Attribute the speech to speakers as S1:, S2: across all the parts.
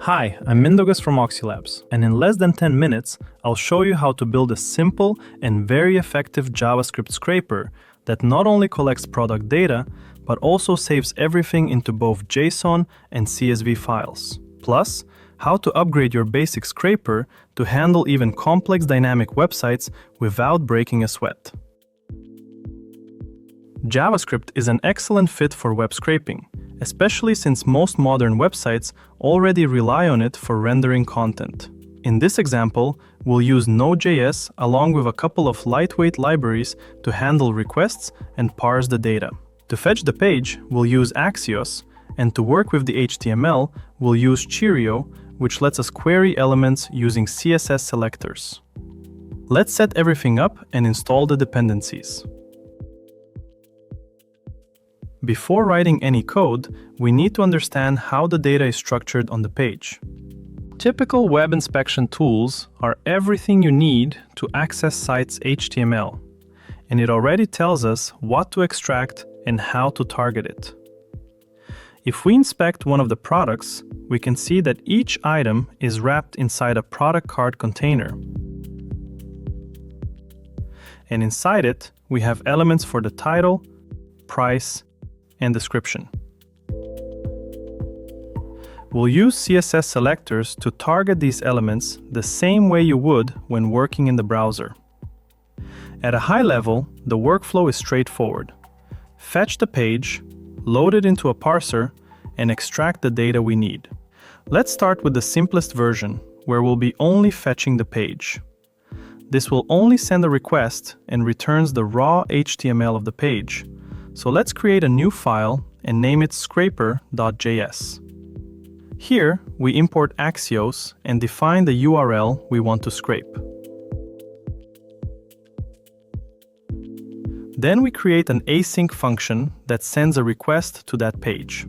S1: Hi, I'm Mindaugas from Oxylabs, and in less than 10 minutes, I'll show you how to build a simple and very effective JavaScript scraper that not only collects product data, but also saves everything into both JSON and CSV files. Plus, how to upgrade your basic scraper to handle even complex dynamic websites without breaking a sweat. JavaScript is an excellent fit for web scraping, especially since most modern websites already rely on it for rendering content. In this example, we'll use Node.js along with a couple of lightweight libraries to handle requests and parse the data. To fetch the page, we'll use Axios, and to work with the HTML, we'll use Cheerio, which lets us query elements using CSS selectors. Let's set everything up and install the dependencies. Before writing any code, we need to understand how the data is structured on the page. Typical web inspection tools are everything you need to access sites' HTML, and it already tells us what to extract and how to target it. If we inspect one of the products, we can see that each item is wrapped inside a product card container. And inside it, we have elements for the title, price, and description. We'll use CSS selectors to target these elements the same way you would when working in the browser. At a high level, the workflow is straightforward. Fetch the page, load it into a parser, and extract the data we need. Let's start with the simplest version, where we'll be only fetching the page. This will only send a request and returns the raw HTML of the page. So let's create a new file and name it scraper.js. Here, we import Axios and define the URL we want to scrape. Then we create an async function that sends a request to that page.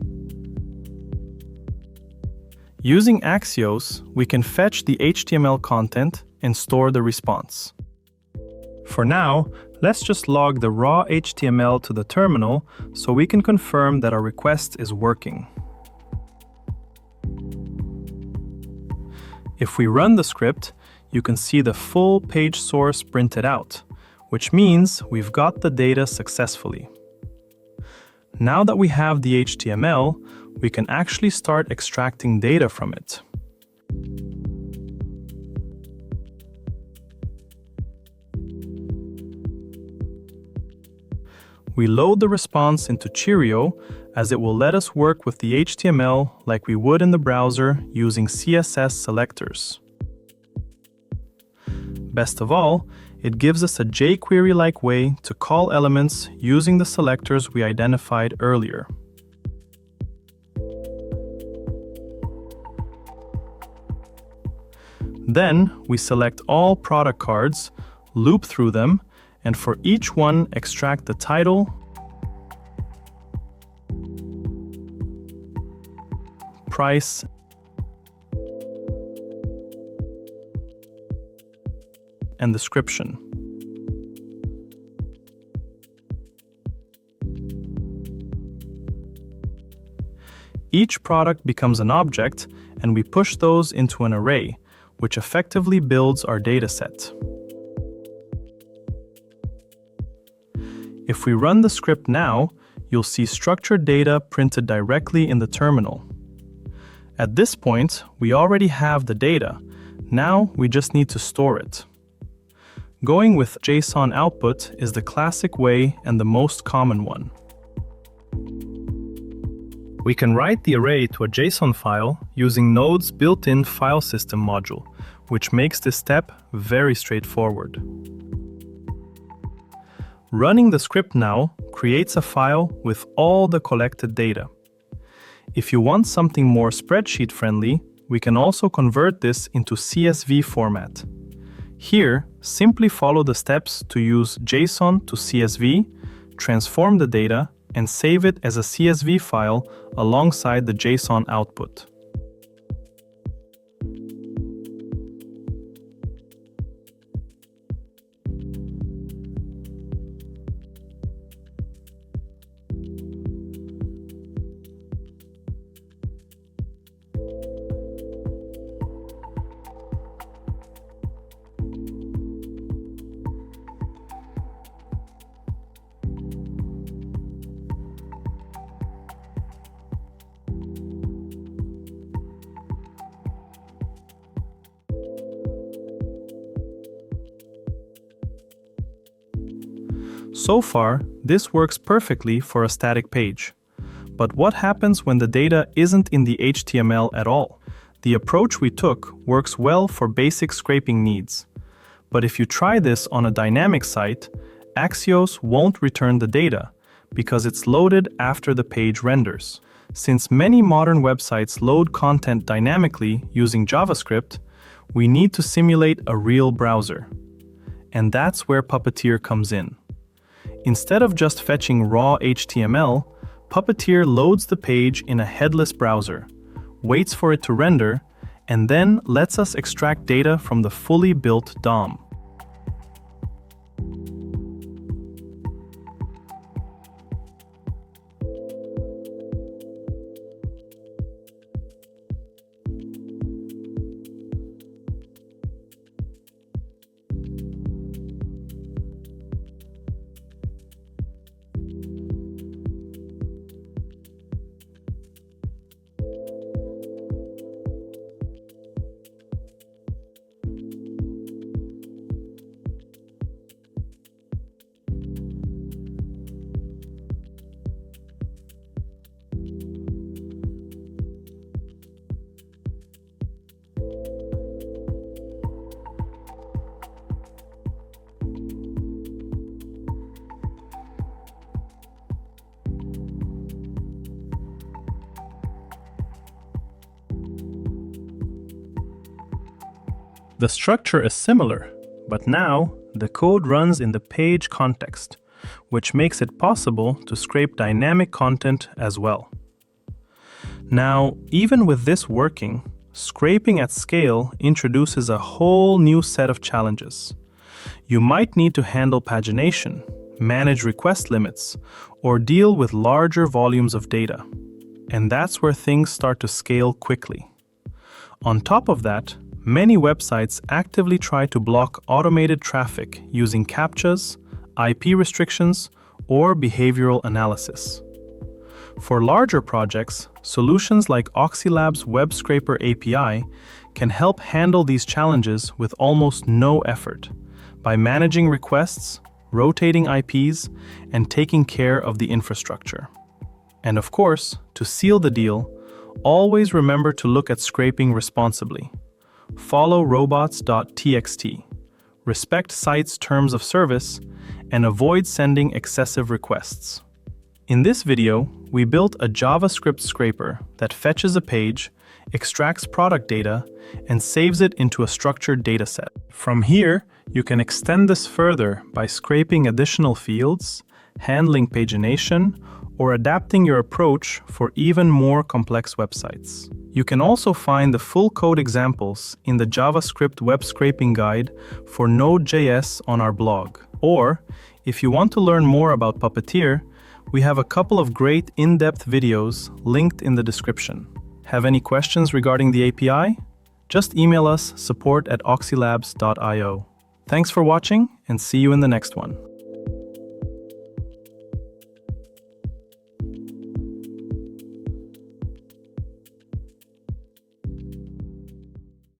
S1: Using Axios, we can fetch the HTML content and store the response. For now, let's just log the raw HTML to the terminal so we can confirm that our request is working. If we run the script, you can see the full page source printed out, which means we've got the data successfully. Now that we have the HTML, we can actually start extracting data from it. We load the response into Cheerio, as it will let us work with the HTML like we would in the browser using CSS selectors. Best of all, it gives us a jQuery-like way to call elements using the selectors we identified earlier. Then, we select all product cards, loop through them, and for each one extract the title, price, and description. Each product becomes an object, and we push those into an array, which effectively builds our dataset. If we run the script now, you'll see structured data printed directly in the terminal. At this point, we already have the data. Now we just need to store it. Going with JSON output is the classic way and the most common one. We can write the array to a JSON file using Node's built-in file system module, which makes this step very straightforward. Running the script now creates a file with all the collected data. If you want something more spreadsheet-friendly, we can also convert this into CSV format. Here, simply follow the steps to use JSON to CSV, transform the data, and save it as a CSV file alongside the JSON output. So far, this works perfectly for a static page. But what happens when the data isn't in the HTML at all? The approach we took works well for basic scraping needs. But if you try this on a dynamic site, Axios won't return the data because it's loaded after the page renders. Since many modern websites load content dynamically using JavaScript, we need to simulate a real browser. And that's where Puppeteer comes in. Instead of just fetching raw HTML, Puppeteer loads the page in a headless browser, waits for it to render, and then lets us extract data from the fully built DOM. The structure is similar, but now the code runs in the page context, which makes it possible to scrape dynamic content as well. Now, even with this working, scraping at scale introduces a whole new set of challenges. You might need to handle pagination, manage request limits, or deal with larger volumes of data. And that's where things start to scale quickly. On top of that, many websites actively try to block automated traffic using CAPTCHAs, IP restrictions, or behavioral analysis. For larger projects, solutions like Oxylab's Web Scraper API can help handle these challenges with almost no effort by managing requests, rotating IPs, and taking care of the infrastructure. And of course, to seal the deal, always remember to look at scraping responsibly. Follow robots.txt, respect sites' terms of service, and avoid sending excessive requests. In this video, we built a JavaScript scraper that fetches a page, extracts product data, and saves it into a structured dataset. From here, you can extend this further by scraping additional fields, handling pagination, or adapting your approach for even more complex websites. You can also find the full code examples in the JavaScript web scraping guide for Node.js on our blog. Or, if you want to learn more about Puppeteer, we have a couple of great in-depth videos linked in the description. Have any questions regarding the API? Just email us support@oxylabs.io. Thanks for watching, and see you in the next one.